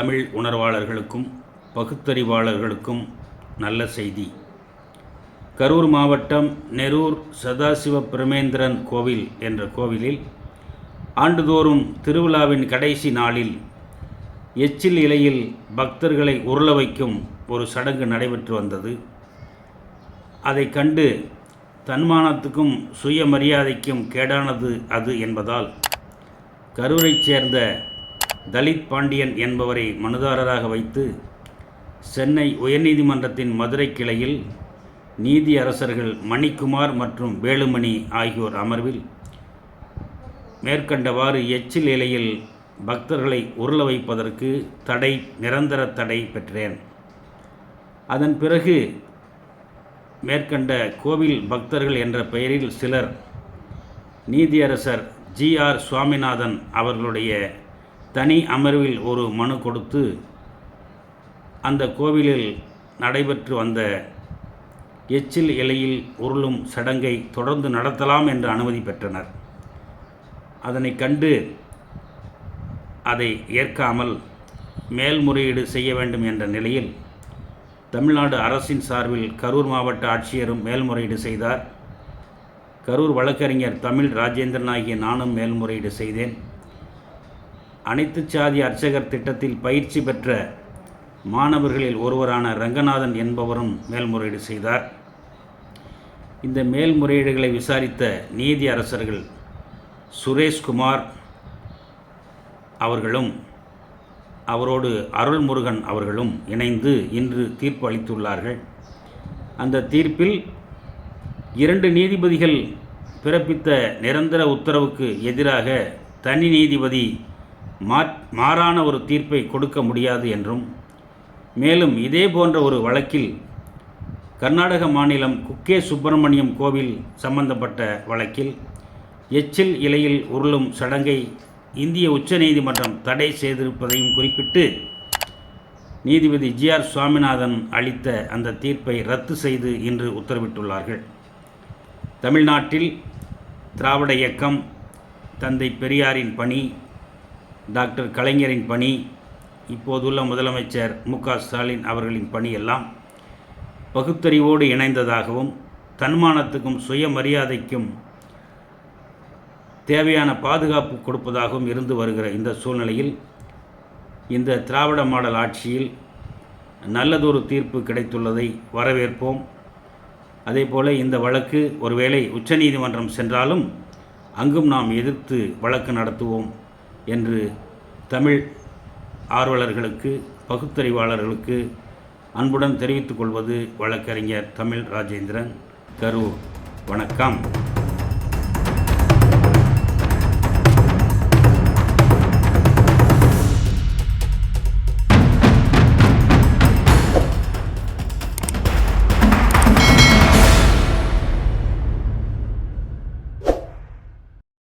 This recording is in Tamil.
தமிழ் உணர்வாளர்களுக்கும் பகுத்தறிவாளர்களுக்கும் நல்ல செய்தி. கரூர் மாவட்டம் நெரூர் சதாசிவ பிரமேந்திரன் கோவில் என்ற கோவிலில் ஆண்டுதோறும் திருவிழாவின் கடைசி நாளில் எச்சில் இலையில் பக்தர்களை உருள வைக்கும் ஒரு சடங்கு நடைபெற்று வந்தது. அதை கண்டு தன்மானத்துக்கும் சுயமரியாதைக்கும் கேடானது அது என்பதால் கரூரைச் சேர்ந்த தலித் பாண்டியன் என்பவரை மனுதாரராக வைத்து சென்னை உயர்நீதிமன்றத்தின் மதுரை கிளையில் நீதி அரசர்கள் மணிக்குமார் மற்றும் வேலுமணி ஆகியோர் அமர்வில் மேற்கண்டவாறு எச்சில் இலையில் பக்தர்களை உருள வைப்பதற்கு நிரந்தர தடை பெற்றேன். அதன் பிறகு மேற்கண்ட கோவில் பக்தர்கள் என்ற பெயரில் சிலர் நீதியரசர் G.R. சுவாமிநாதன் அவர்களுடைய தனி அமர்வில் ஒரு மனு கொடுத்து அந்த கோவிலில் நடைபெற்று வந்த எச்சில் இலையில் உருளும் சடங்கை தொடர்ந்து நடத்தலாம் என்று அனுமதி பெற்றனர். அதனை கண்டு அதை ஏற்காமல் மேல்முறையீடு செய்ய வேண்டும் என்ற நிலையில் தமிழ்நாடு அரசின் சார்பில் கரூர் மாவட்ட ஆட்சியரும் மேல்முறையீடு செய்தார். கரூர் வழக்கறிஞர் தமிழ் ராஜேந்திரன் ஆகிய நானும் மேல்முறையீடு செய்தேன். அனைத்து சாதி அர்ச்சகர் திட்டத்தில் பயிற்சி பெற்ற மாணவர்களில் ஒருவரான ரங்கநாதன் என்பவரும் மேல்முறையீடு செய்தார். இந்த மேல்முறையீடுகளை விசாரித்த நீதி அரசர்கள் சுரேஷ்குமார் அவர்களும் அவரோடு அருள்முருகன் அவர்களும் இணைந்து இன்று தீர்ப்பு அளித்துள்ளார்கள். அந்த தீர்ப்பில் 2 நீதிபதிகள் பிறப்பித்த நிரந்தர உத்தரவுக்கு எதிராக தனி நீதிபதி மாறான ஒரு தீர்ப்பை கொடுக்க முடியாது என்றும், மேலும் இதே போன்ற ஒரு வழக்கில் கர்நாடக மாநிலம் குக்கே சுப்பிரமணியம் கோவில் சம்பந்தப்பட்ட வழக்கில் எச்சில் இலையில் உருளும் சடங்கை இந்திய உச்சநீதிமன்றம் தடை செய்திருப்பதையும் குறிப்பிட்டு நீதிபதி G.R. சுவாமிநாதன் அளித்த அந்த தீர்ப்பை ரத்து செய்து இன்று உத்தரவிட்டுள்ளார்கள். தமிழ்நாட்டில் திராவிட இயக்கம், தந்தை பெரியாரின் பணி, டாக்டர் கலைஞரின் பணி, இப்போதுள்ள முதலமைச்சர் M.K. ஸ்டாலின் அவர்களின் பணி எல்லாம் பகுத்தறிவோடு இணைந்ததாகவும் தன்மானத்துக்கும் சுயமரியாதைக்கும் தேவையான பாதுகாப்பு கொடுப்பதாகவும் இருந்து வருகிற இந்த சூழ்நிலையில் இந்த திராவிட மாடல் ஆட்சியில் நல்லதொரு தீர்ப்பு கிடைத்துள்ளதை வரவேற்போம். அதேபோல இந்த வழக்கு ஒருவேளை உச்சநீதிமன்றம் சென்றாலும் அங்கும் நாம் எதிர்த்து வழக்கு நடத்துவோம் என்று தமிழ் ஆர்வலர்களுக்கு பகுத்தறிவாளர்களுக்கு அன்புடன் தெரிவித்துக் கொள்வது வழக்கறிஞர் தமிழ் ராஜேந்திரன், கரூர். வணக்கம்.